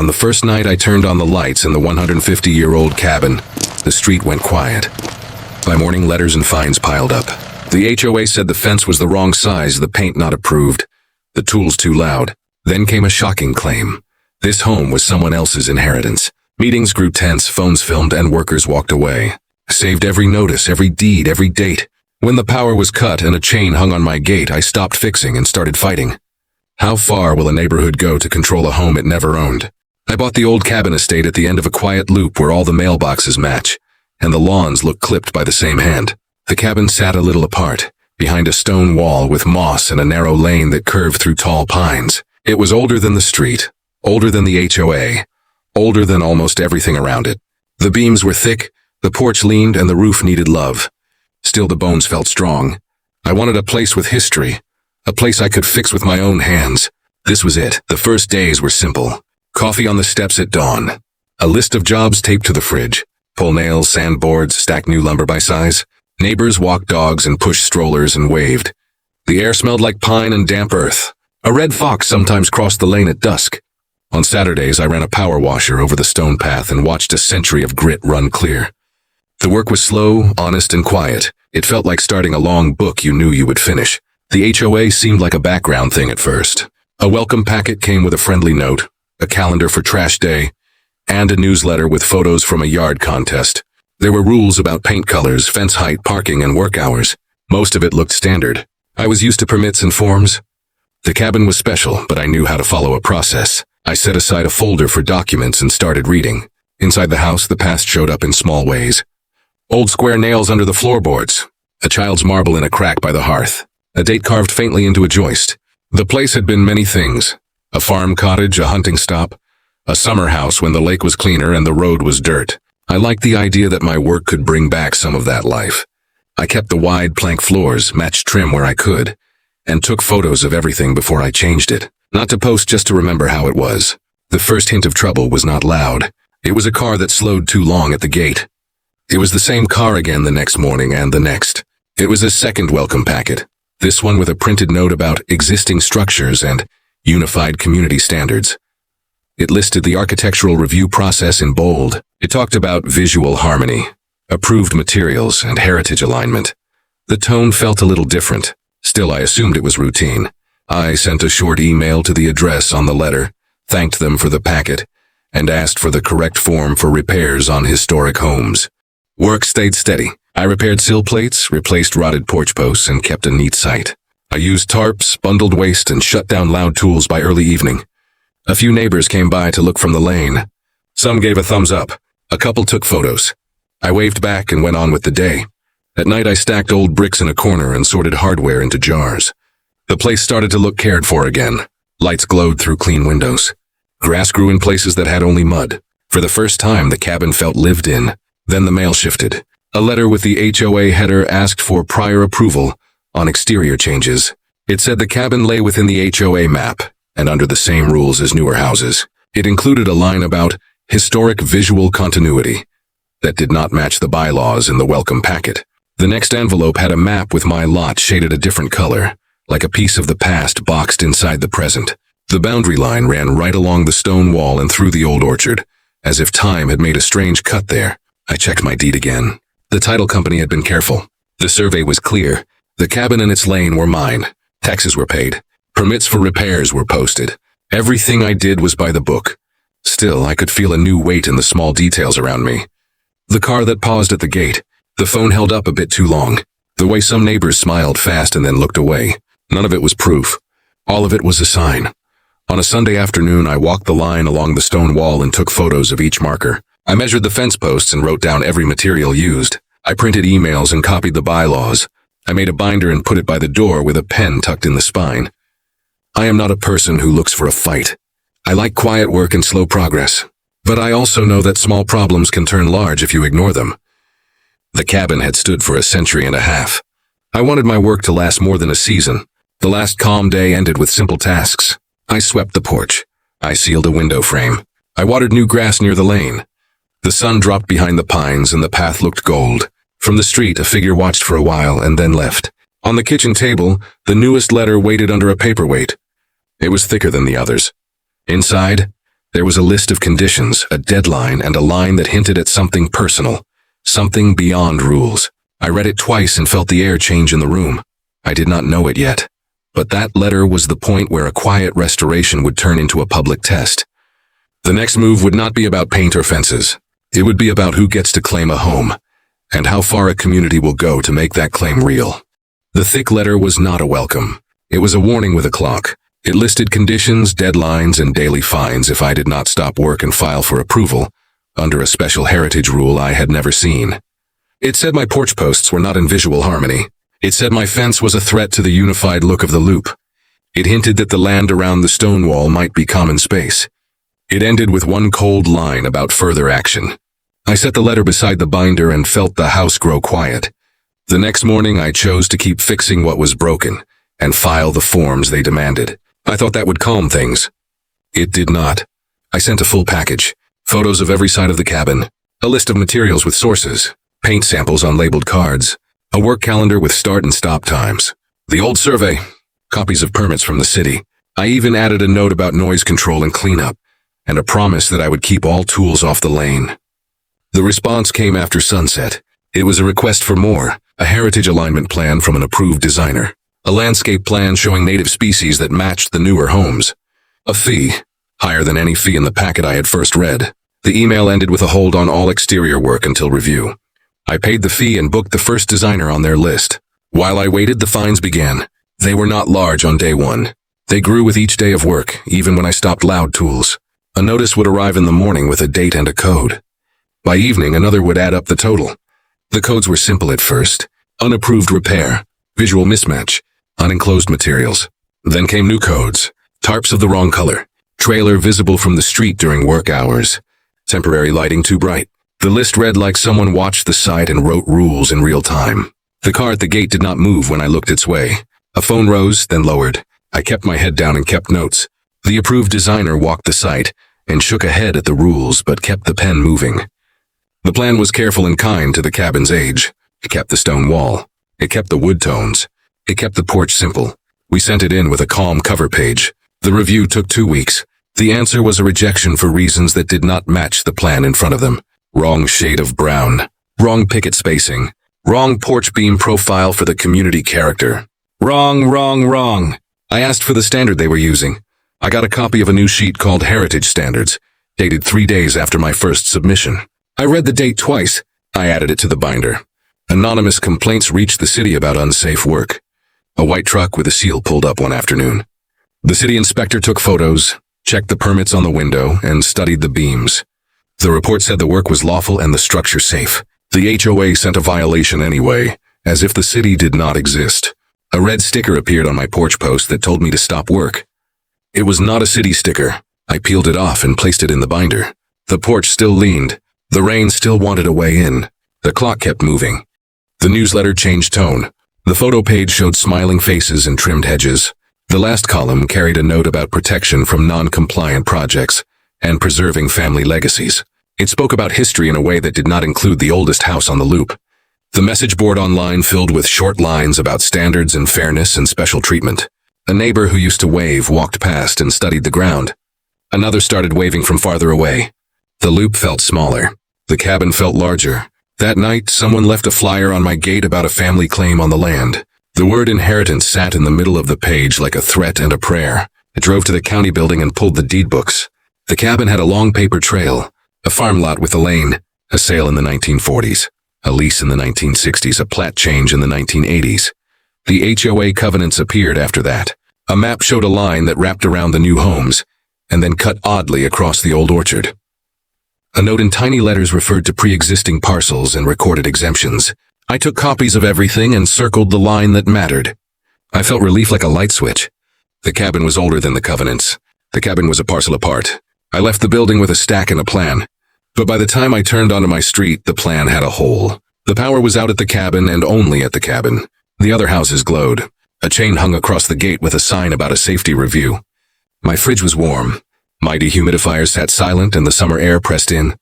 On the first night I turned on the lights in the 150-year-old cabin, the street went quiet. By morning, letters and fines piled up. The HOA said the fence was the wrong size, the paint not approved, the tools too loud. Then came a shocking claim. This home was someone else's inheritance. Meetings grew tense, phones filmed, and workers walked away. Saved every notice, every deed, every date. When the power was cut and a chain hung on my gate, I stopped fixing and started fighting. How far will a neighborhood go to control a home it never owned? I bought the old cabin estate at the end of a quiet loop where all the mailboxes match, and the lawns look clipped by the same hand. The cabin sat a little apart, behind a stone wall with moss and a narrow lane that curved through tall pines. It was older than the street, older than the HOA, older than almost everything around it. The beams were thick, the porch leaned, and the roof needed love. Still, the bones felt strong. I wanted a place with history, a place I could fix with my own hands. This was it. The first days were simple. Coffee on the steps at dawn. A list of jobs taped to the fridge. Pull nails, sand boards, stack new lumber by size. Neighbors walked dogs and pushed strollers and waved. The air smelled like pine and damp earth. A red fox sometimes crossed the lane at dusk. On Saturdays, I ran a power washer over the stone path and watched a century of grit run clear. The work was slow, honest, and quiet. It felt like starting a long book you knew you would finish. The HOA seemed like a background thing at first. A welcome packet came with a friendly note, a calendar for trash day, and a newsletter with photos from a yard contest. There were rules about paint colors, fence height, parking, and work hours. Most of it looked standard. I was used to permits and forms. The cabin was special, but I knew how to follow a process. I set aside a folder for documents and started reading. Inside the house, the past showed up in small ways. Old square nails under the floorboards, a child's marble in a crack by the hearth, a date carved faintly into a joist. The place had been many things. A farm cottage, a hunting stop, a summer house when the lake was cleaner and the road was dirt. I liked the idea that my work could bring back some of that life. I kept the wide plank floors, matched trim where I could, and took photos of everything before I changed it. Not to post, just to remember how it was. The first hint of trouble was not loud. It was a car that slowed too long at the gate. It was the same car again the next morning and the next. It was a second welcome packet, this one with a printed note about existing structures and unified community standards. It listed the architectural review process in bold. It talked about visual harmony, approved materials, and heritage alignment. The tone felt a little different. Still, I assumed it was routine. I sent a short email to the address on the letter, thanked them for the packet, and asked for the correct form for repairs on historic homes. Work stayed steady. I repaired sill plates, replaced rotted porch posts, and kept a neat site. I used tarps, bundled waste, and shut down loud tools by early evening. A few neighbors came by to look from the lane. Some gave a thumbs up. A couple took photos. I waved back and went on with the day. At night, I stacked old bricks in a corner and sorted hardware into jars. The place started to look cared for again. Lights glowed through clean windows. Grass grew in places that had only mud. For the first time, the cabin felt lived in. Then the mail shifted. A letter with the HOA header asked for prior approval on exterior changes. It said the cabin lay within the HOA map and under the same rules as newer houses. It included a line about historic visual continuity that did not match the bylaws in the welcome packet. The next envelope had a map with my lot shaded a different color, like a piece of the past boxed inside the present. The boundary line ran right along the stone wall and through the old orchard, as if time had made a strange cut there. I checked my deed again. The title company had been careful. The survey was clear. The cabin and its lane were mine. Taxes were paid. Permits for repairs were posted. Everything I did was by the book. Still, I could feel a new weight in the small details around me. The car that paused at the gate. The phone held up a bit too long. The way some neighbors smiled fast and then looked away. None of it was proof. All of it was a sign. On a Sunday afternoon, I walked the line along the stone wall and took photos of each marker. I measured the fence posts and wrote down every material used. I printed emails and copied the bylaws. I made a binder and put it by the door with a pen tucked in the spine. I am not a person who looks for a fight. I like quiet work and slow progress. But I also know that small problems can turn large if you ignore them. The cabin had stood for a century and a half. I wanted my work to last more than a season. The last calm day ended with simple tasks. I swept the porch. I sealed a window frame. I watered new grass near the lane. The sun dropped behind the pines and the path looked gold. From the street, a figure watched for a while and then left. On the kitchen table, the newest letter waited under a paperweight. It was thicker than the others. Inside, There was a list of conditions, a deadline, and a line that hinted at something personal, something beyond rules. I read it twice and felt the air change in the room. I did not know it yet. But that letter was the point where a quiet restoration would turn into a public test. The next move would not be about paint or fences. It would be about who gets to claim a home, and how far a community will go to make that claim real. The thick letter was not a welcome. It was a warning with a clock. It listed conditions, deadlines, and daily fines if I did not stop work and file for approval, under a special heritage rule I had never seen. It said my porch posts were not in visual harmony. It said my fence was a threat to the unified look of the loop. It hinted that the land around the stone wall might be common space. It ended with one cold line about further action. I set the letter beside the binder and felt the house grow quiet. The next morning I chose to keep fixing what was broken and file the forms they demanded. I thought that would calm things. It did not. I sent a full package, photos of every side of the cabin, a list of materials with sources, paint samples on labeled cards, a work calendar with start and stop times, the old survey, copies of permits from the city. I even added a note about noise control and cleanup, and a promise that I would keep all tools off the lane. The response came after sunset. It was a request for more, a heritage alignment plan from an approved designer, a landscape plan showing native species that matched the newer homes, a fee, higher than any fee in the packet I had first read. The email ended with a hold on all exterior work until review. I paid the fee and booked the first designer on their list. While I waited, the fines began. They were not large on day one. They grew with each day of work, even when I stopped loud tools. A notice would arrive in the morning with a date and a code. By evening, another would add up the total. The codes were simple at first. Unapproved repair, visual mismatch, unenclosed materials. Then came new codes. Tarps of the wrong color. Trailer visible from the street during work hours. Temporary lighting too bright. The list read like someone watched the site and wrote rules in real time. The car at the gate did not move when I looked its way. A phone rose, then lowered. I kept my head down and kept notes. The approved designer walked the site and shook a head at the rules but kept the pen moving. The plan was careful and kind to the cabin's age. It kept the stone wall. It kept the wood tones. It kept the porch simple. We sent it in with a calm cover page. The review took 2 weeks. The answer was a rejection for reasons that did not match the plan in front of them. Wrong shade of brown. Wrong picket spacing. Wrong porch beam profile for the community character. Wrong. I asked for the standard they were using. I got a copy of a new sheet called Heritage Standards, dated 3 days after my first submission. I read the date twice. I added it to the binder. Anonymous complaints reached the city about unsafe work. A white truck with a seal pulled up one afternoon. The city inspector took photos, checked the permits on the window, and studied the beams. The report said the work was lawful and the structure safe. The HOA sent a violation anyway, as if the city did not exist. A red sticker appeared on my porch post that told me to stop work. It was not a city sticker. I peeled it off and placed it in the binder. The porch still leaned. The rain still wanted a way in. The clock kept moving. The newsletter changed tone. The photo page showed smiling faces and trimmed hedges. The last column carried a note about protection from non-compliant projects and preserving family legacies. It spoke about history in a way that did not include the oldest house on the loop. The message board online filled with short lines about standards and fairness and special treatment. A neighbor who used to wave walked past and studied the ground. Another started waving from farther away. The loop felt smaller. The cabin felt larger. That night, someone left a flyer on my gate about a family claim on the land. The word inheritance sat in the middle of the page like a threat and a prayer. I drove to the county building and pulled the deed books. The cabin had a long paper trail, a farm lot with a lane, a sale in the 1940s, a lease in the 1960s, a plat change in the 1980s. The HOA covenants appeared after that. A map showed a line that wrapped around the new homes, and then cut oddly across the old orchard. A note in tiny letters referred to pre-existing parcels and recorded exemptions. I took copies of everything and circled the line that mattered. I felt relief like a light switch. The cabin was older than the covenants. The cabin was a parcel apart. I left the building with a stack and a plan. But by the time I turned onto my street, the plan had a hole. The power was out at the cabin and only at the cabin. The other houses glowed. A chain hung across the gate with a sign about a safety review. My fridge was warm. My dehumidifier sat silent and the summer air pressed in.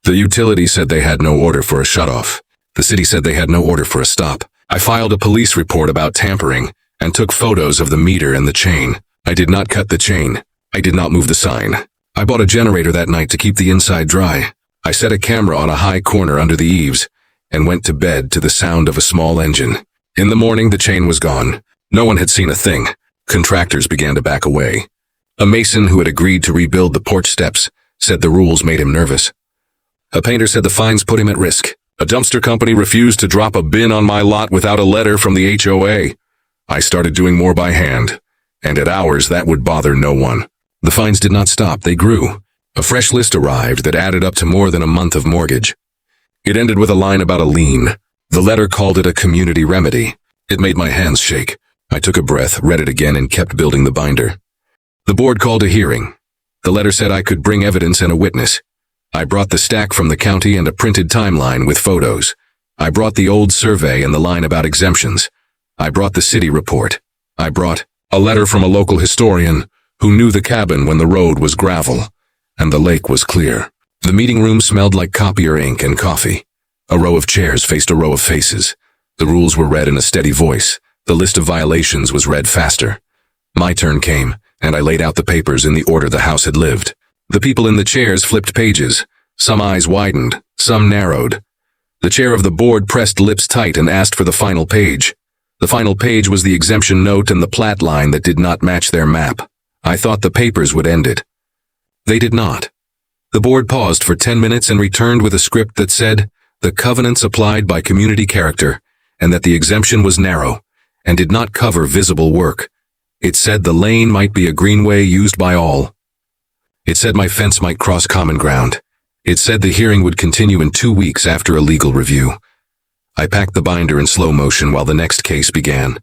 The utility said they had no order for a shutoff. The city said they had no order for a stop. I filed a police report about tampering and took photos of the meter and the chain. I did not cut the chain. I did not move the sign. I bought a generator that night to keep the inside dry. I set a camera on a high corner under the eaves and went to bed to the sound of a small engine. In the morning, the chain was gone. No one had seen a thing. Contractors began to back away. A mason who had agreed to rebuild the porch steps said the rules made him nervous. A painter said the fines put him at risk. A dumpster company refused to drop a bin on my lot without a letter from the HOA. I started doing more by hand, and at hours that would bother no one. The fines did not stop, they grew. A fresh list arrived that added up to more than a month of mortgage. It ended with a line about a lien. The letter called it a community remedy. It made my hands shake. I took a breath, read it again, and kept building the binder. The board called a hearing. The letter said I could bring evidence and a witness. I brought the stack from the county and a printed timeline with photos. I brought the old survey and the line about exemptions. I brought the city report. I brought a letter from a local historian who knew the cabin when the road was gravel and the lake was clear. The meeting room smelled like copier ink and coffee. A row of chairs faced a row of faces. The rules were read in a steady voice. The list of violations was read faster. My turn came, and I laid out the papers in the order the house had lived. The people in the chairs flipped pages. Some eyes widened, some narrowed. The chair of the board pressed lips tight and asked for the final page. The final page was the exemption note and the plat line that did not match their map. I thought the papers would end it. They did not. The board paused for 10 minutes and returned with a script that said, the covenants applied by community character, and that the exemption was narrow, and did not cover visible work. It said the lane might be a greenway used by all. It said my fence might cross common ground. It said the hearing would continue in 2 weeks after a legal review. I packed the binder in slow motion while the next case began.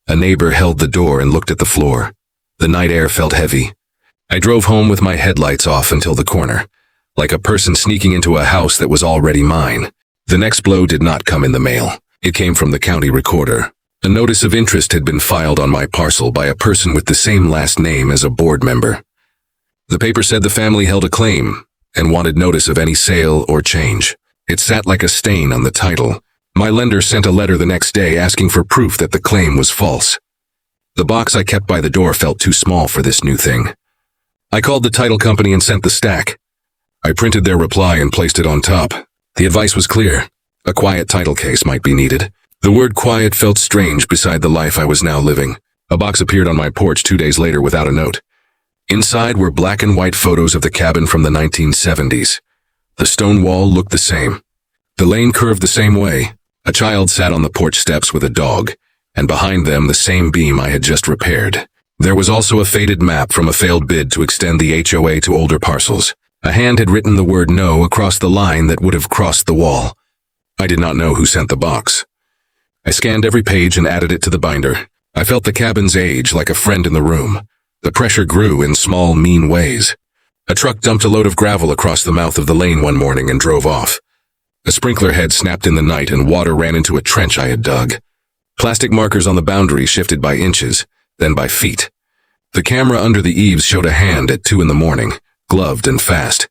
A neighbor held the door and looked at the floor. The night air felt heavy. I drove home with my headlights off until the corner, like a person sneaking into a house that was already mine. The next blow did not come in the mail. It came from the county recorder. A notice of interest had been filed on my parcel by a person with the same last name as a board member. The paper said the family held a claim and wanted notice of any sale or change. It sat like a stain on the title. My lender sent a letter the next day asking for proof that the claim was false. The box I kept by the door felt too small for this new thing. I called the title company and sent the stack. I printed their reply and placed it on top. The advice was clear. A quiet title case might be needed. The word quiet felt strange beside the life I was now living. A box appeared on my porch 2 days later without a note. Inside were black and white photos of the cabin from the 1970s. The stone wall looked the same. The lane curved the same way. A child sat on the porch steps with a dog, and behind them the same beam I had just repaired. There was also a faded map from a failed bid to extend the HOA to older parcels. A hand had written the word no across the line that would have crossed the wall. I did not know who sent the box. I scanned every page and added it to the binder. I felt the cabin's age like a friend in the room. The pressure grew in small, mean ways. A truck dumped a load of gravel across the mouth of the lane one morning and drove off. A sprinkler head snapped in the night and water ran into a trench I had dug. Plastic markers on the boundary shifted by inches, then by feet. The camera under the eaves showed a hand at 2 in the morning, gloved and fast,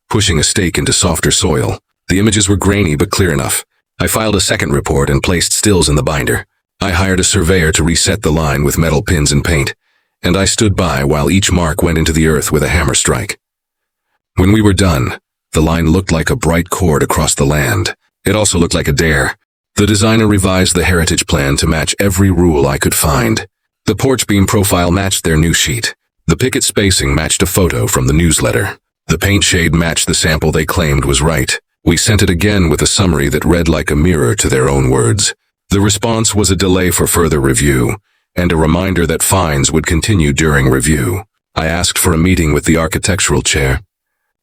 pushing a stake into softer soil. The images were grainy but clear enough. I filed a second report and placed stills in the binder. I hired a surveyor to reset the line with metal pins and paint, and I stood by while each mark went into the earth with a hammer strike. When we were done, the line looked like a bright cord across the land. It also looked like a dare. The designer revised the heritage plan to match every rule I could find. The porch beam profile matched their new sheet. The picket spacing matched a photo from the newsletter. The paint shade matched the sample they claimed was right. We sent it again with a summary that read like a mirror to their own words. The response was a delay for further review, and a reminder that fines would continue during review. I asked for a meeting with the architectural chair.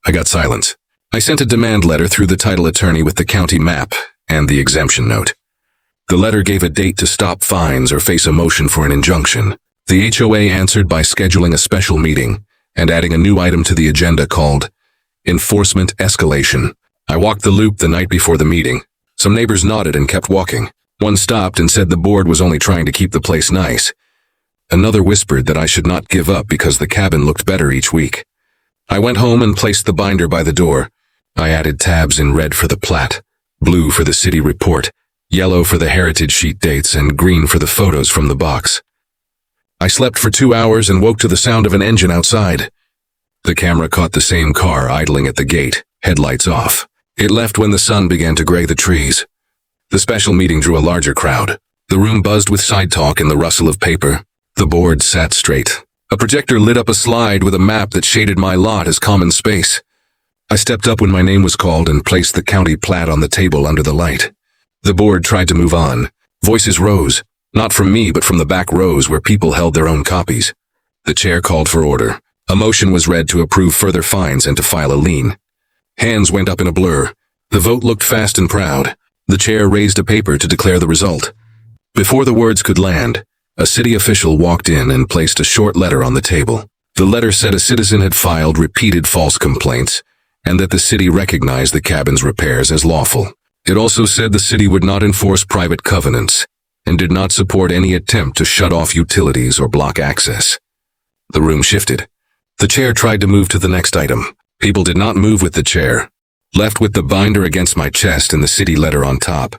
I got silence. I sent a demand letter through the title attorney with the county map and the exemption note. The letter gave a date to stop fines or face a motion for an injunction. The HOA answered by scheduling a special meeting and adding a new item to the agenda called Enforcement Escalation. I walked the loop the night before the meeting. Some neighbors nodded and kept walking. One stopped and said the board was only trying to keep the place nice. Another whispered that I should not give up because the cabin looked better each week. I went home and placed the binder by the door. I added tabs in red for the plat, blue for the city report, yellow for the heritage sheet dates, and green for the photos from the box. I slept for 2 hours and woke to the sound of an engine outside. The camera caught the same car idling at the gate, headlights off. It left when the sun began to gray the trees. The special meeting drew a larger crowd. The room buzzed with side talk and the rustle of paper. The board sat straight. A projector lit up a slide with a map that shaded my lot as common space. I stepped up when my name was called and placed the county plat on the table under the light. The board tried to move on. Voices rose, not from me but from the back rows where people held their own copies. The chair called for order. A motion was read to approve further fines and to file a lien. Hands went up in a blur. The vote looked fast and proud. The chair raised a paper to declare the result. Before the words could land, a city official walked in and placed a short letter on the table. The letter said a citizen had filed repeated false complaints and that the city recognized the cabin's repairs as lawful. It also said the city would not enforce private covenants and did not support any attempt to shut off utilities or block access. The room shifted. The chair tried to move to the next item. People did not move with the chair. Left with the binder against my chest and the city letter on top.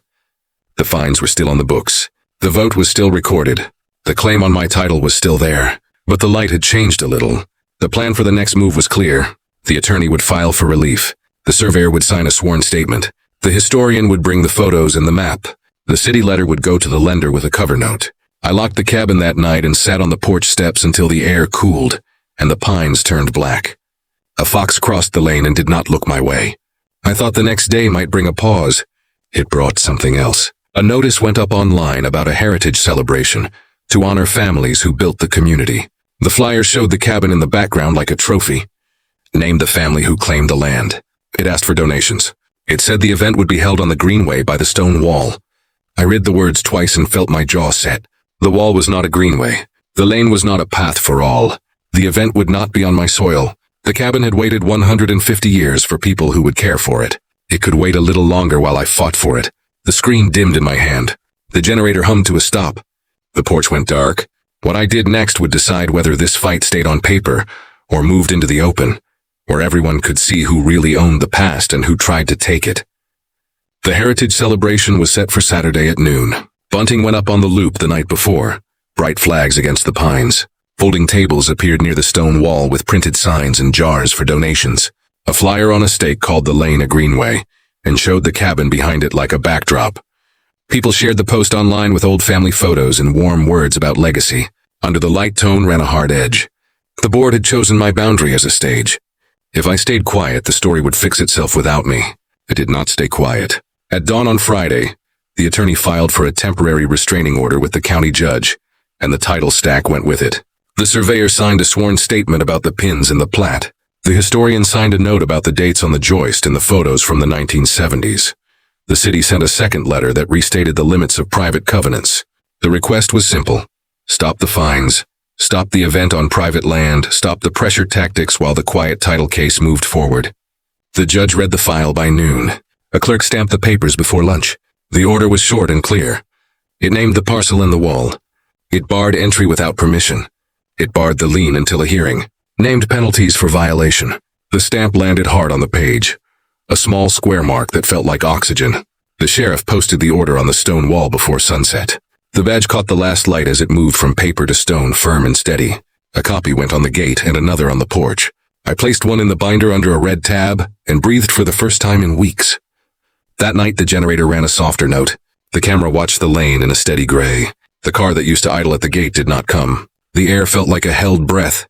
The fines were still on the books. The vote was still recorded. The claim on my title was still there. But the light had changed a little. The plan for the next move was clear. The attorney would file for relief. The surveyor would sign a sworn statement. The historian would bring the photos and the map. The city letter would go to the lender with a cover note. I locked the cabin that night and sat on the porch steps until the air cooled and the pines turned black. A fox crossed the lane and did not look my way. I thought the next day might bring a pause. It brought something else. A notice went up online about a heritage celebration to honor families who built the community. The flyer showed the cabin in the background like a trophy. Named the family who claimed the land. It asked for donations. It said the event would be held on the greenway by the stone wall. I read the words twice and felt my jaw set. The wall was not a greenway. The lane was not a path for all. The event would not be on my soil. The cabin had waited 150 years for people who would care for it. It could wait a little longer while I fought for it. The screen dimmed in my hand. The generator hummed to a stop. The porch went dark. What I did next would decide whether this fight stayed on paper or moved into the open, where everyone could see who really owned the past and who tried to take it. The heritage celebration was set for Saturday at noon. Bunting went up on the loop the night before. Bright flags against the pines. Folding tables appeared near the stone wall with printed signs and jars for donations. A flyer on a stake called the lane a greenway and showed the cabin behind it like a backdrop. People shared the post online with old family photos and warm words about legacy. Under the light tone ran a hard edge. The board had chosen my boundary as a stage. If I stayed quiet, the story would fix itself without me. I did not stay quiet. At dawn on Friday, the attorney filed for a temporary restraining order with the county judge, and the title stack went with it. The surveyor signed a sworn statement about the pins in the plat. The historian signed a note about the dates on the joist and the photos from the 1970s. The city sent a second letter that restated the limits of private covenants. The request was simple. Stop the fines. Stop the event on private land. Stop the pressure tactics while the quiet title case moved forward. The judge read the file by noon. A clerk stamped the papers before lunch. The order was short and clear. It named the parcel and the wall. It barred entry without permission. It barred the lien until a hearing. Named penalties for violation. The stamp landed hard on the page. A small square mark that felt like oxygen. The sheriff posted the order on the stone wall before sunset. The badge caught the last light as it moved from paper to stone, firm and steady. A copy went on the gate and another on the porch. I placed one in the binder under a red tab and breathed for the first time in weeks. That night the generator ran a softer note. The camera watched the lane in a steady gray. The car that used to idle at the gate did not come. The air felt like a held breath.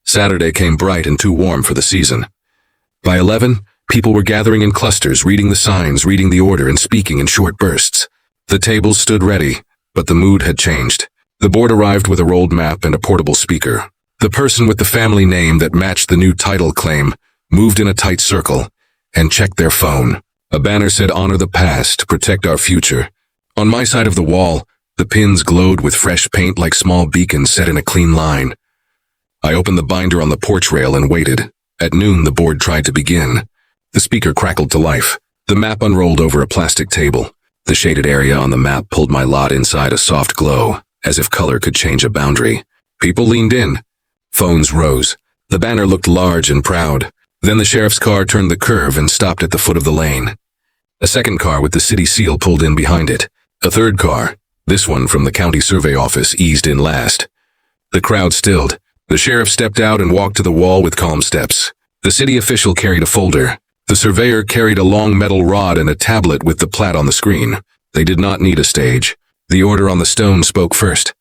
Saturday came bright and too warm for the season. By 11, people were gathering in clusters, reading the signs, reading the order, and speaking in short bursts. The tables stood ready, but the mood had changed. The board arrived with a rolled map and a portable speaker. The person with the family name that matched the new title claim moved in a tight circle and checked their phone. A banner said, "Honor the past, protect our future." On my side of the wall, the pins glowed with fresh paint like small beacons set in a clean line. I opened the binder on the porch rail and waited. At noon, the board tried to begin. The speaker crackled to life. The map unrolled over a plastic table. The shaded area on the map pulled my lot inside a soft glow, as if color could change a boundary. People leaned in. Phones rose. The banner looked large and proud. Then the sheriff's car turned the curve and stopped at the foot of the lane. A second car with the city seal pulled in behind it. A third car, this one from the county survey office, eased in last. The crowd stilled. The sheriff stepped out and walked to the wall with calm steps. The city official carried a folder. The surveyor carried a long metal rod and a tablet with the plat on the screen. They did not need a stage. The order on the stone spoke first.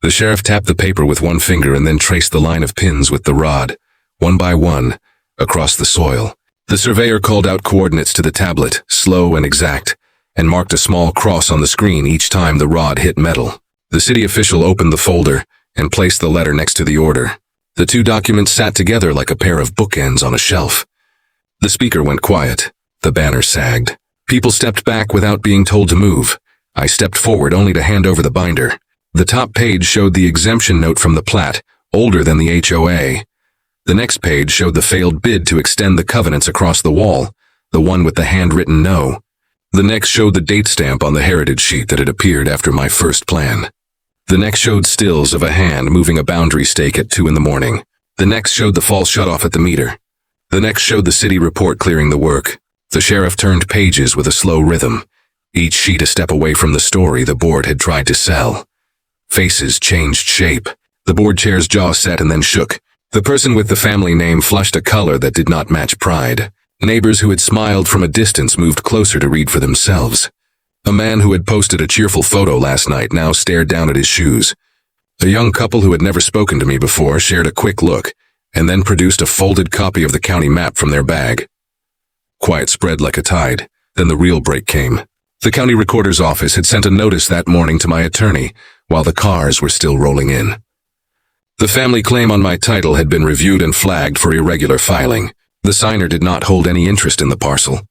The sheriff tapped the paper with one finger and then traced the line of pins with the rod, one by one, across the soil. The surveyor called out coordinates to the tablet, slow and exact, and marked a small cross on the screen each time the rod hit metal. The city official opened the folder and placed the letter next to the order. The two documents sat together like a pair of bookends on a shelf. The speaker went quiet. The banner sagged. People stepped back without being told to move. I stepped forward only to hand over the binder. The top page showed the exemption note from the plat, older than the HOA. The next page showed the failed bid to extend the covenants across the wall, the one with the handwritten no. The next showed the date stamp on the heritage sheet that had appeared after my first plan. The next showed stills of a hand moving a boundary stake at 2 a.m. The next showed the false shutoff at the meter. The next showed the city report clearing the work. The sheriff turned pages with a slow rhythm, each sheet a step away from the story the board had tried to sell. Faces changed shape. The board chair's jaw set and then shook. The person with the family name flushed a color that did not match pride. Neighbors who had smiled from a distance moved closer to read for themselves. A man who had posted a cheerful photo last night now stared down at his shoes. A young couple who had never spoken to me before shared a quick look, and then produced a folded copy of the county map from their bag. Quiet spread like a tide. Then the real break came. The county recorder's office had sent a notice that morning to my attorney, while the cars were still rolling in. The family claim on my title had been reviewed and flagged for irregular filing. The signer did not hold any interest in the parcel.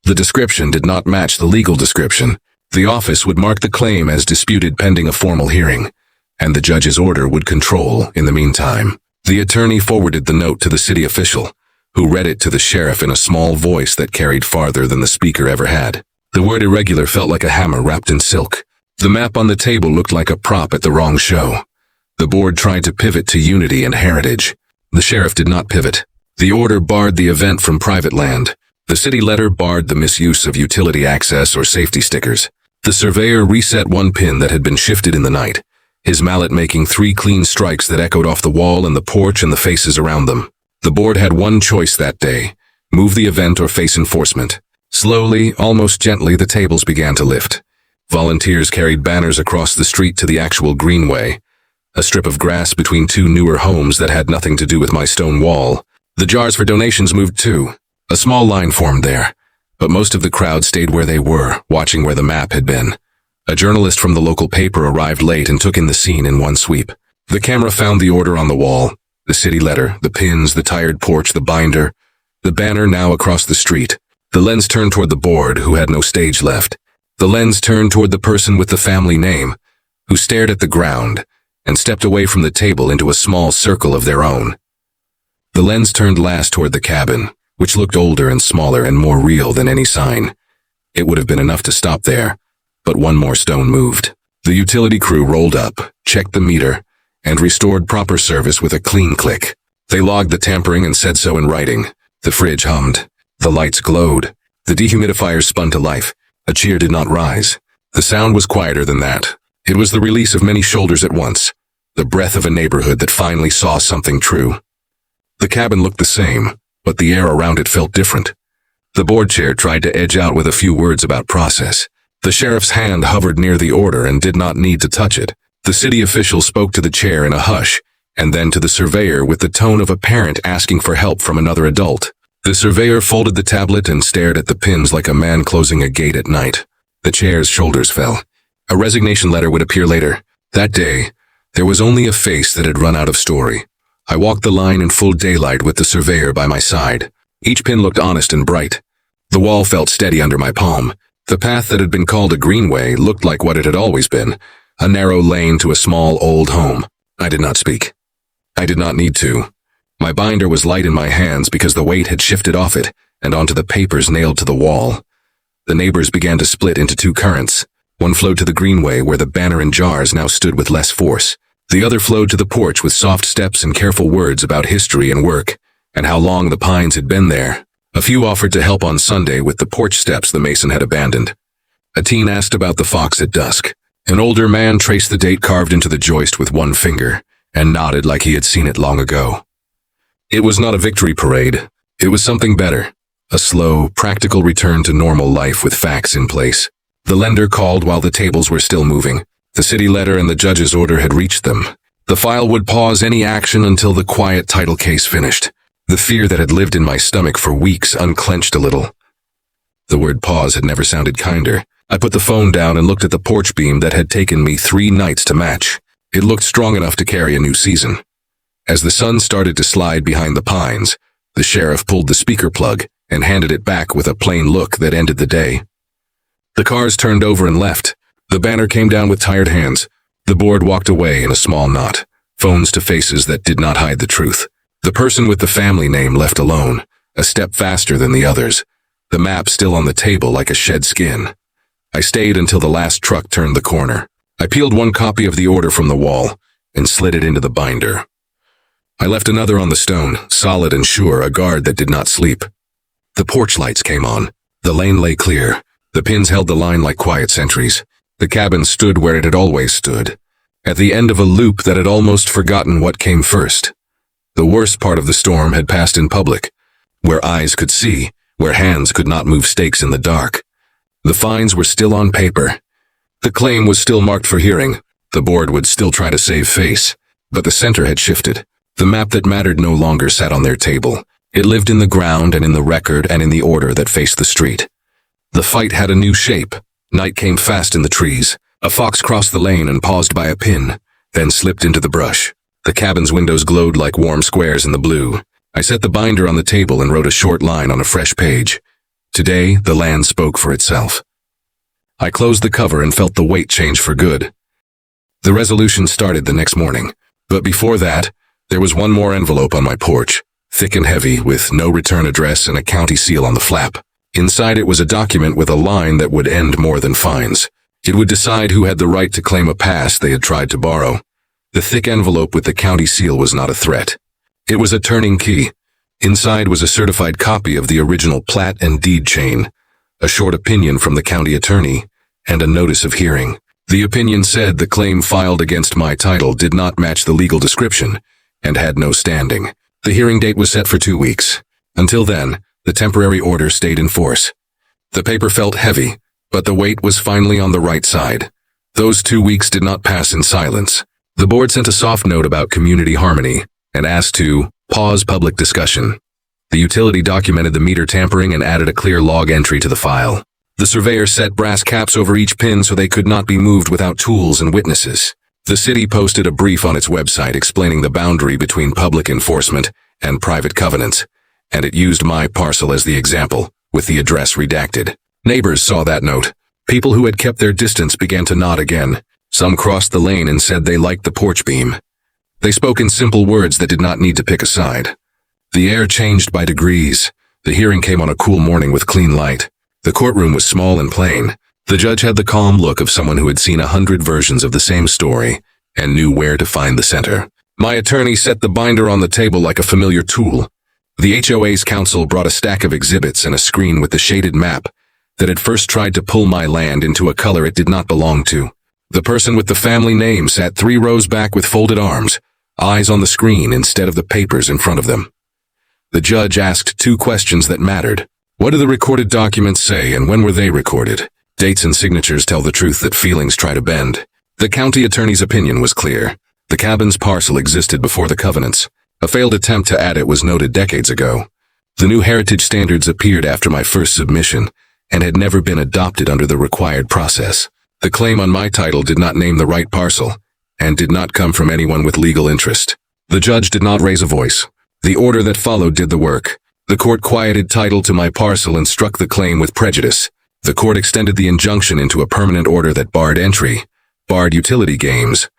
The description did not match the legal description. The office would mark the claim as disputed pending a formal hearing, and the judge's order would control in the meantime. The attorney forwarded the note to the city official, who read it to the sheriff in a small voice that carried farther than the speaker ever had. The word irregular felt like a hammer wrapped in silk. The map on the table looked like a prop at the wrong show. The board tried to pivot to unity and heritage. The sheriff did not pivot. The order barred the event from private land. The city letter barred the misuse of utility access or safety stickers. The surveyor reset one pin that had been shifted in the night, his mallet making 3 clean strikes that echoed off the wall and the porch and the faces around them. The board had one choice that day: move the event or face enforcement. Slowly, almost gently, the tables began to lift. Volunteers carried banners across the street to the actual greenway, a strip of grass between 2 newer homes that had nothing to do with my stone wall. The jars for donations moved too. A small line formed there, but most of the crowd stayed where they were, watching where the map had been. A journalist from the local paper arrived late and took in the scene in one sweep. The camera found the order on the wall, the city letter, the pins, the tired porch, the binder, the banner now across the street. The lens turned toward the board, who had no stage left. The lens turned toward the person with the family name, who stared at the ground and stepped away from the table into a small circle of their own. The lens turned last toward the cabin, which looked older and smaller and more real than any sign. It would have been enough to stop there, but one more stone moved. The utility crew rolled up, checked the meter, and restored proper service with a clean click. They logged the tampering and said so in writing. The fridge hummed. The lights glowed. The dehumidifier spun to life. A cheer did not rise. The sound was quieter than that. It was the release of many shoulders at once, the breath of a neighborhood that finally saw something true. The cabin looked the same, but the air around it felt different. The board chair tried to edge out with a few words about process. The sheriff's hand hovered near the order and did not need to touch it. The city official spoke to the chair in a hush, and then to the surveyor with the tone of a parent asking for help from another adult. The surveyor folded the tablet and stared at the pins like a man closing a gate at night. The chair's shoulders fell. A resignation letter would appear later. That day, there was only a face that had run out of story. I walked the line in full daylight with the surveyor by my side. Each pin looked honest and bright. The wall felt steady under my palm. The path that had been called a greenway looked like what it had always been, a narrow lane to a small old home. I did not speak. I did not need to. My binder was light in my hands because the weight had shifted off it and onto the papers nailed to the wall. The neighbors began to split into 2 currents. One flowed to the greenway where the banner and jars now stood with less force. The other flowed to the porch with soft steps and careful words about history and work, and how long the pines had been there. A few offered to help on Sunday with the porch steps the mason had abandoned. A teen asked about the fox at dusk. An older man traced the date carved into the joist with one finger, and nodded like he had seen it long ago. It was not a victory parade. It was something better. A slow, practical return to normal life with facts in place. The lender called while the tables were still moving. The city letter and the judge's order had reached them. The file would pause any action until the quiet title case finished. The fear that had lived in my stomach for weeks unclenched a little. The word pause had never sounded kinder. I put the phone down and looked at the porch beam that had taken me 3 nights to match. It looked strong enough to carry a new season. As the sun started to slide behind the pines, the sheriff pulled the speaker plug and handed it back with a plain look that ended the day. The cars turned over and left. The banner came down with tired hands. The board walked away in a small knot, phones to faces that did not hide the truth. The person with the family name left alone, a step faster than the others, the map still on the table like a shed skin. I stayed until the last truck turned the corner. I peeled one copy of the order from the wall and slid it into the binder. I left another on the stone, solid and sure, a guard that did not sleep. The porch lights came on. The lane lay clear. The pins held the line like quiet sentries. The cabin stood where it had always stood, at the end of a loop that had almost forgotten what came first. The worst part of the storm had passed in public, where eyes could see, where hands could not move stakes in the dark. The fines were still on paper. The claim was still marked for hearing. The board would still try to save face, but the center had shifted. The map that mattered no longer sat on their table. It lived in the ground and in the record and in the order that faced the street. The fight had a new shape. Night came fast in the trees. A fox crossed the lane and paused by a pin, then slipped into the brush. The cabin's windows glowed like warm squares in the blue. I set the binder on the table and wrote a short line on a fresh page. Today, the land spoke for itself. I closed the cover and felt the weight change for good. The resolution started the next morning, but before that, there was one more envelope on my porch, thick and heavy, with no return address and a county seal on the flap. Inside it was a document with a line that would end more than fines. It would decide who had the right to claim a pass they had tried to borrow. The thick envelope with the county seal was not a threat. It was a turning key. Inside was a certified copy of the original plat and deed chain, a short opinion from the county attorney, and a notice of hearing. The opinion said the claim filed against my title did not match the legal description and had no standing. The hearing date was set for 2 weeks. Until then, the temporary order stayed in force. The paper felt heavy, but the weight was finally on the right side. Those 2 weeks did not pass in silence. The board sent a soft note about community harmony and asked to pause public discussion. The utility documented the meter tampering and added a clear log entry to the file. The surveyor set brass caps over each pin so they could not be moved without tools and witnesses. The city posted a brief on its website explaining the boundary between public enforcement and private covenants, and it used my parcel as the example, with the address redacted. Neighbors saw that note. People who had kept their distance began to nod again. Some crossed the lane and said they liked the porch beam. They spoke in simple words that did not need to pick a side. The air changed by degrees. The hearing came on a cool morning with clean light. The courtroom was small and plain. The judge had the calm look of someone who had seen 100 versions of the same story and knew where to find the center. My attorney set the binder on the table like a familiar tool. The HOA's counsel brought a stack of exhibits and a screen with the shaded map that had first tried to pull my land into a color it did not belong to. The person with the family name sat 3 rows back with folded arms, eyes on the screen instead of the papers in front of them. The judge asked 2 questions that mattered. What do the recorded documents say, and when were they recorded? Dates and signatures tell the truth that feelings try to bend. The county attorney's opinion was clear. The cabin's parcel existed before the covenants. A failed attempt to add it was noted decades ago. The new heritage standards appeared after my first submission and had never been adopted under the required process. The claim on my title did not name the right parcel and did not come from anyone with legal interest. The judge did not raise a voice. The order that followed did the work. The court quieted title to my parcel and struck the claim with prejudice. The court extended the injunction into a permanent order that barred entry, barred utility games,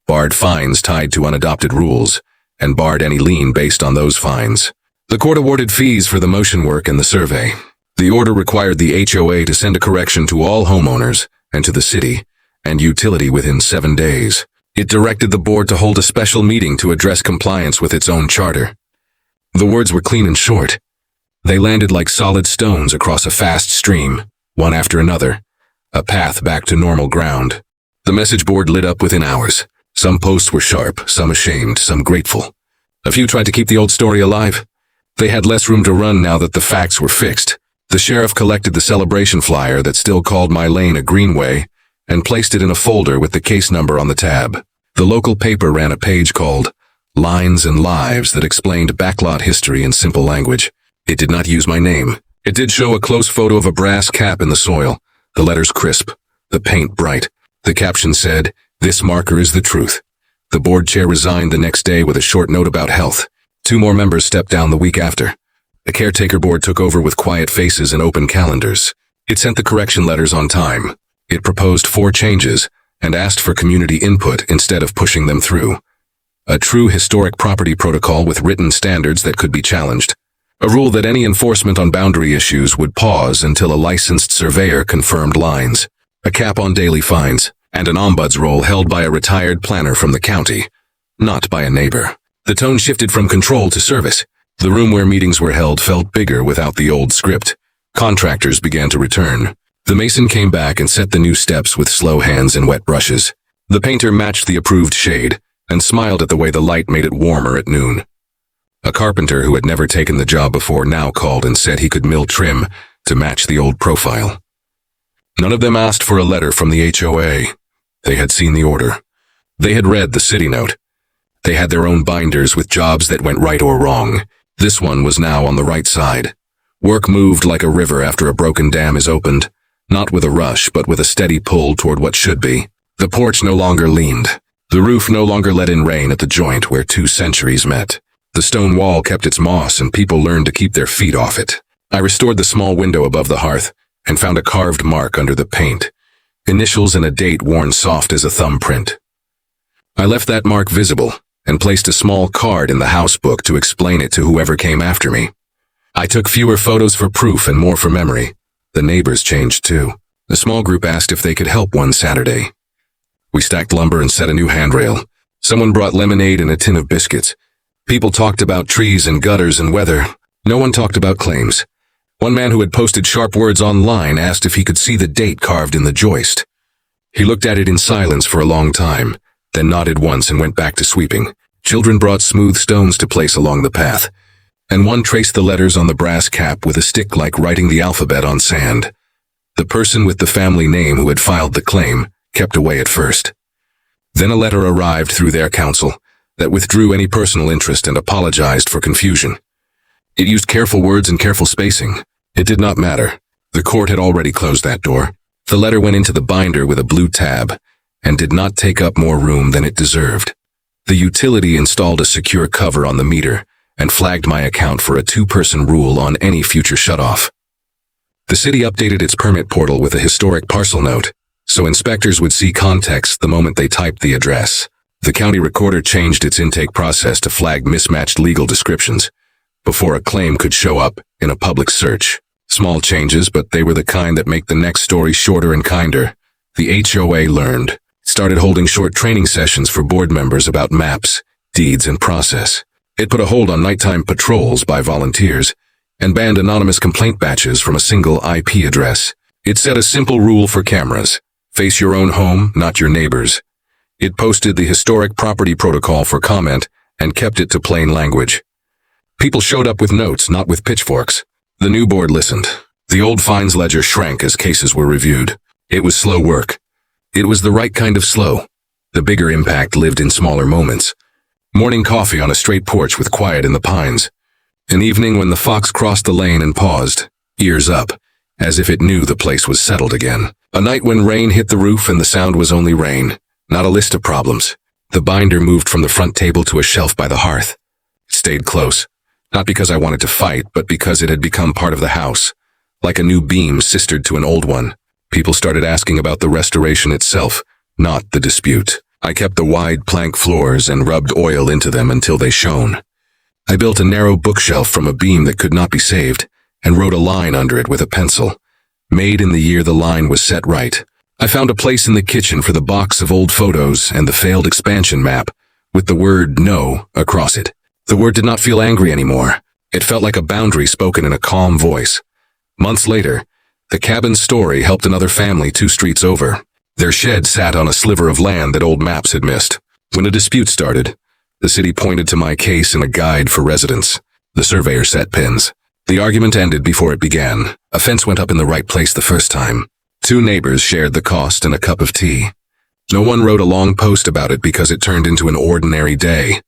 barred fines tied to unadopted rules, and barred any lien based on those fines. The court awarded fees for the motion work and the survey. The order required the HOA to send a correction to all homeowners and to the city and utility within 7 days. It directed the board to hold a special meeting to address compliance with its own charter. The words were clean and short. They landed like solid stones across a fast stream, one after another, a path back to normal ground. The message board lit up within hours. Some posts were sharp, some ashamed, some grateful. A few tried to keep the old story alive. They had less room to run now that the facts were fixed. The sheriff collected the celebration flyer that still called my lane a greenway and placed it in a folder with the case number on the tab. The local paper ran a page called Lines and Lives that explained backlot history in simple language. It did not use my name. It did show a close photo of a brass cap in the soil, the letters crisp, the paint bright. The caption said, "This marker is the truth." The board chair resigned the next day with a short note about health. 2 more members stepped down the week after. The caretaker board took over with quiet faces and open calendars. It sent the correction letters on time. It proposed 4 changes and asked for community input instead of pushing them through. A true historic property protocol with written standards that could be challenged. A rule that any enforcement on boundary issues would pause until a licensed surveyor confirmed lines. A cap on daily fines, and an ombuds role held by a retired planner from the county, not by a neighbor. The tone shifted from control to service. The room where meetings were held felt bigger without the old script. Contractors began to return. The mason came back and set the new steps with slow hands and wet brushes. The painter matched the approved shade and smiled at the way the light made it warmer at noon. A carpenter who had never taken the job before now called and said he could mill trim to match the old profile. None of them asked for a letter from the HOA. They had seen the order. They had read the city note. They had their own binders with jobs that went right or wrong. This one was now on the right side. Work moved like a river after a broken dam is opened, not with a rush but with a steady pull toward what should be. The porch no longer leaned. The roof no longer let in rain at the joint where 2 centuries met. The stone wall kept its moss and people learned to keep their feet off it. I restored the small window above the hearth and found a carved mark under the paint. Initials and a date worn soft as a thumbprint. I left that mark visible and placed a small card in the house book to explain it to whoever came after me. I took fewer photos for proof and more for memory. The neighbors changed too. The small group asked if they could help one Saturday. We stacked lumber and set a new handrail. Someone brought lemonade and a tin of biscuits. People talked about trees and gutters and weather. No one talked about claims. One man who had posted sharp words online asked if he could see the date carved in the joist. He looked at it in silence for a long time, then nodded once and went back to sweeping. Children brought smooth stones to place along the path, and one traced the letters on the brass cap with a stick like writing the alphabet on sand. The person with the family name who had filed the claim kept away at first. Then a letter arrived through their counsel that withdrew any personal interest and apologized for confusion. It used careful words and careful spacing. It did not matter. The court had already closed that door. The letter went into the binder with a blue tab and did not take up more room than it deserved. The utility installed a secure cover on the meter and flagged my account for a 2-person rule on any future shutoff. The city updated its permit portal with a historic parcel note, so inspectors would see context the moment they typed the address. The county recorder changed its intake process to flag mismatched legal descriptions before a claim could show up in a public search. Small changes, but they were the kind that make the next story shorter and kinder. The HOA learned, started holding short training sessions for board members about maps, deeds, and process. It put a hold on nighttime patrols by volunteers and banned anonymous complaint batches from a single IP address. It set a simple rule for cameras: face your own home, not your neighbor's. It posted the historic property protocol for comment and kept it to plain language. People showed up with notes, not with pitchforks. The new board listened. The old fines ledger shrank as cases were reviewed. It was slow work. It was the right kind of slow. The bigger impact lived in smaller moments. Morning coffee on a straight porch with quiet in the pines. An evening when the fox crossed the lane and paused, ears up, as if it knew the place was settled again. A night when rain hit the roof and the sound was only rain, not a list of problems. The binder moved from the front table to a shelf by the hearth. It stayed close, not because I wanted to fight, but because it had become part of the house, like a new beam sistered to an old one. People started asking about the restoration itself, not the dispute. I kept the wide plank floors and rubbed oil into them until they shone. I built a narrow bookshelf from a beam that could not be saved, and wrote a line under it with a pencil. Made in the year the line was set right. I found a place in the kitchen for the box of old photos and the failed expansion map, with the word "no" across it. The word did not feel angry anymore. It felt like a boundary spoken in a calm voice. Months later, the cabin's story helped another family 2 streets over. Their shed sat on a sliver of land that old maps had missed. When a dispute started, the city pointed to my case in a guide for residents. The surveyor set pins. The argument ended before it began. A fence went up in the right place the first time. 2 neighbors shared the cost and a cup of tea. No one wrote a long post about it because it turned into an ordinary day.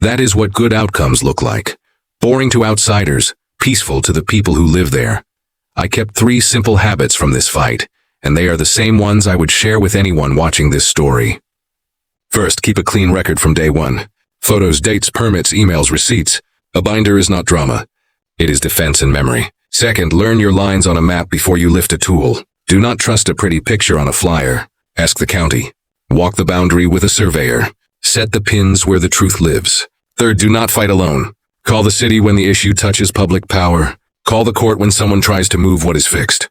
That is what good outcomes look like. Boring to outsiders, peaceful to the people who live there. I kept 3 simple habits from this fight, and they are the same ones I would share with anyone watching this story. First, keep a clean record from day 1. Photos, dates, permits, emails, receipts. A binder is not drama. It is defense and memory. Second, learn your lines on a map before you lift a tool. Do not trust a pretty picture on a flyer. Ask the county. Walk the boundary with a surveyor. Set the pins where the truth lives. Third, do not fight alone. Call the city when the issue touches public power. Call the court when someone tries to move what is fixed.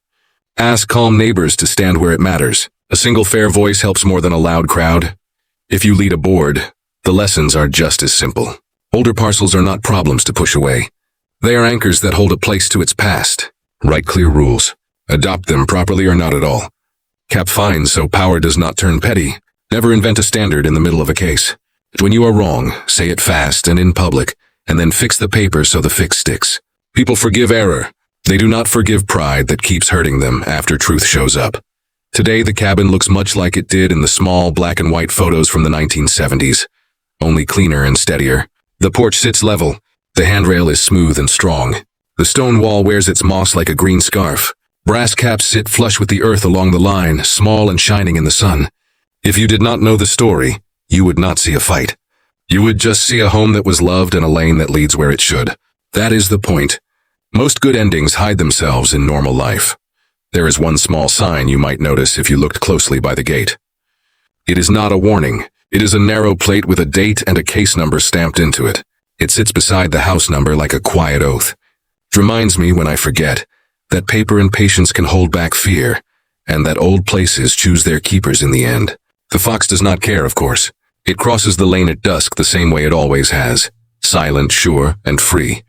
Ask calm neighbors to stand where it matters. A single fair voice helps more than a loud crowd. If you lead a board, the lessons are just as simple. Older parcels are not problems to push away. They are anchors that hold a place to its past. Write clear rules. Adopt them properly or not at all. Cap fines so power does not turn petty. Never invent a standard in the middle of a case. When you are wrong, say it fast and in public, and then fix the paper so the fix sticks. People forgive error. They do not forgive pride that keeps hurting them after truth shows up. Today, the cabin looks much like it did in the small black and white photos from the 1970s, only cleaner and steadier. The porch sits level. The handrail is smooth and strong. The stone wall wears its moss like a green scarf. Brass caps sit flush with the earth along the line, small and shining in the sun. If you did not know the story, you would not see a fight. You would just see a home that was loved and a lane that leads where it should. That is the point. Most good endings hide themselves in normal life. There is one small sign you might notice if you looked closely by the gate. It is not a warning. It is a narrow plate with a date and a case number stamped into it. It sits beside the house number like a quiet oath. It reminds me when I forget that paper and patience can hold back fear, and that old places choose their keepers in the end. The fox does not care, of course. It crosses the lane at dusk the same way it always has. Silent, sure, and free.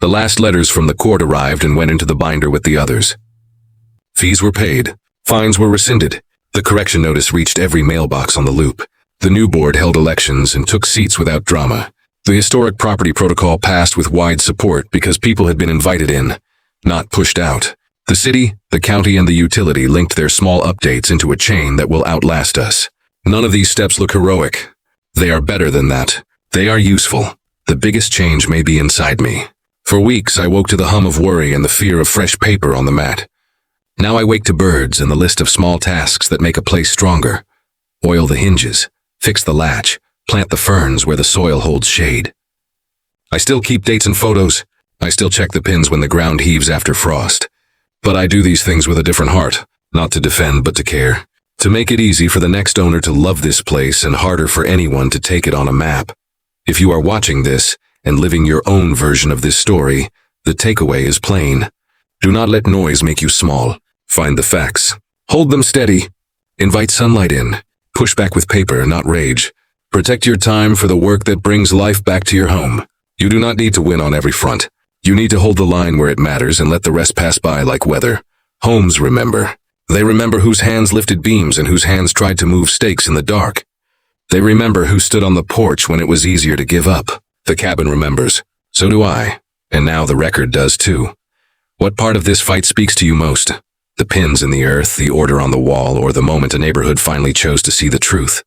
The last letters from the court arrived and went into the binder with the others. Fees were paid. Fines were rescinded. The correction notice reached every mailbox on the loop. The new board held elections and took seats without drama. The historic property protocol passed with wide support because people had been invited in, not pushed out. The city, the county, and the utility linked their small updates into a chain that will outlast us. None of these steps look heroic. They are better than that. They are useful. The biggest change may be inside me. For weeks, I woke to the hum of worry and the fear of fresh paper on the mat. Now I wake to birds and the list of small tasks that make a place stronger. Oil the hinges, fix the latch, plant the ferns where the soil holds shade. I still keep dates and photos. I still check the pins when the ground heaves after frost. But I do these things with a different heart, not to defend but to care. To make it easy for the next owner to love this place and harder for anyone to take it on a map. If you are watching this and living your own version of this story, the takeaway is plain. Do not let noise make you small. Find the facts. Hold them steady. Invite sunlight in. Push back with paper, not rage. Protect your time for the work that brings life back to your home. You do not need to win on every front. You need to hold the line where it matters and let the rest pass by like weather. Homes remember. They remember whose hands lifted beams and whose hands tried to move stakes in the dark. They remember who stood on the porch when it was easier to give up. The cabin remembers. So do I. And now the record does too. What part of this fight speaks to you most? The pins in the earth, the order on the wall, or the moment a neighborhood finally chose to see the truth?